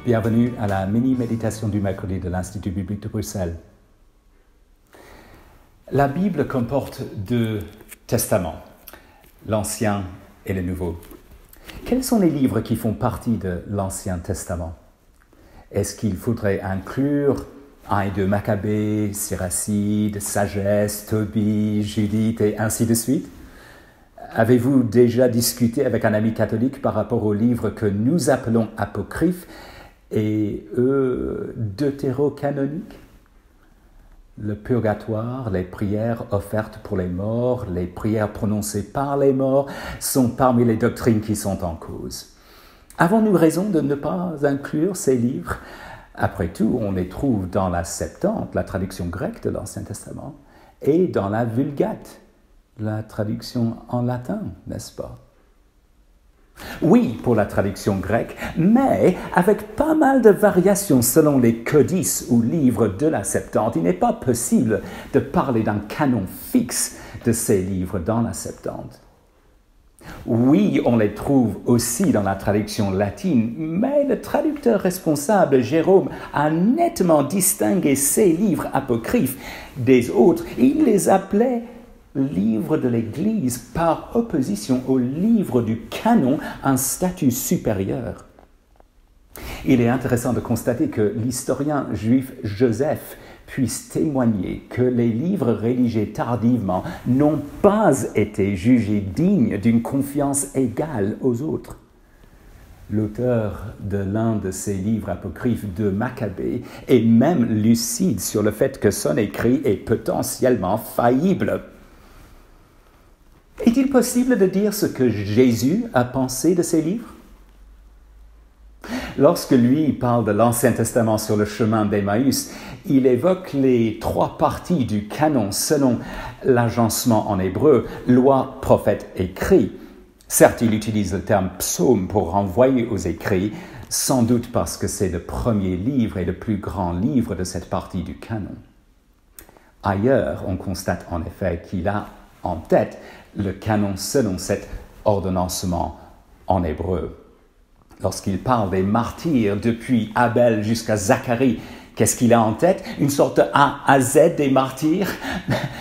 Bienvenue à la mini-méditation du mercredi de l'Institut biblique de Bruxelles. La Bible comporte deux testaments, l'Ancien et le Nouveau. Quels sont les livres qui font partie de l'Ancien Testament? Est-ce qu'il faudrait inclure 1 et 2 Maccabées, Siracide, Sagesse, Tobie, Judith et ainsi de suite? Avez-vous déjà discuté avec un ami catholique par rapport aux livres que nous appelons apocryphes et eux deutérocanoniques? Le purgatoire, les prières offertes pour les morts, les prières prononcées par les morts sont parmi les doctrines qui sont en cause. Avons-nous raison de ne pas inclure ces livres? Après tout, on les trouve dans la Septante, la traduction grecque de l'Ancien Testament, et dans la Vulgate, la traduction en latin, n'est-ce pas? Oui, pour la traduction grecque, mais avec pas mal de variations selon les codices ou livres de la Septante. Il n'est pas possible de parler d'un canon fixe de ces livres dans la Septante. Oui, on les trouve aussi dans la traduction latine, mais le traducteur responsable, Jérôme, a nettement distingué ces livres apocryphes des autres. Il les appelait livres de l'Église par opposition aux livres du canon, un statut supérieur. Il est intéressant de constater que l'historien juif Joseph puisse témoigner que les livres rédigés tardivement n'ont pas été jugés dignes d'une confiance égale aux autres. L'auteur de l'un de ces livres apocryphes de Maccabée est même lucide sur le fait que son écrit est potentiellement faillible. Est-il possible de dire ce que Jésus a pensé de ces livres? Lorsque lui parle de l'Ancien Testament sur le chemin d'Emmaüs, il évoque les 3 parties du canon selon l'agencement en hébreu, loi, prophète, écrit. Certes, il utilise le terme psaume pour renvoyer aux écrits, sans doute parce que c'est le premier livre et le plus grand livre de cette partie du canon. Ailleurs, on constate en effet qu'il a en tête le canon selon cet ordonnancement en hébreu. Lorsqu'il parle des martyrs depuis Abel jusqu'à Zacharie, qu'est-ce qu'il a en tête? Une sorte de A à Z des martyrs?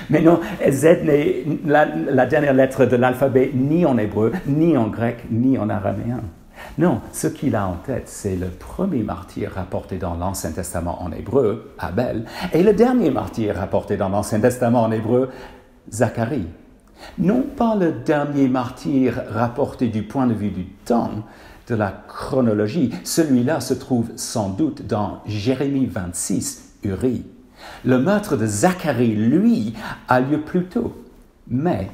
Mais non, Z n'est la dernière lettre de l'alphabet ni en hébreu, ni en grec, ni en araméen. Non, ce qu'il a en tête, c'est le premier martyr rapporté dans l'Ancien Testament en hébreu, Abel, et le dernier martyr rapporté dans l'Ancien Testament en hébreu, Zacharie. Non pas le dernier martyr rapporté du point de vue du temps, de la chronologie. Celui-là se trouve sans doute dans Jérémie 26, Uri. Le meurtre de Zacharie, lui, a lieu plus tôt, mais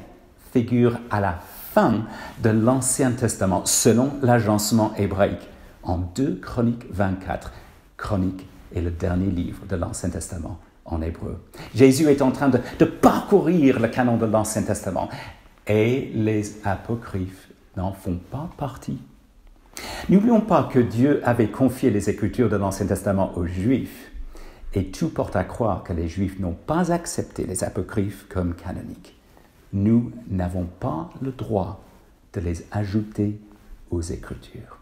figure à la fin de l'Ancien Testament, selon l'agencement hébraïque, en 2 Chroniques 24. Chronique est le dernier livre de l'Ancien Testament en hébreu. Jésus est en train de parcourir le canon de l'Ancien Testament et les apocryphes n'en font pas partie. N'oublions pas que Dieu avait confié les Écritures de l'Ancien Testament aux Juifs et tout porte à croire que les Juifs n'ont pas accepté les apocryphes comme canoniques. Nous n'avons pas le droit de les ajouter aux Écritures.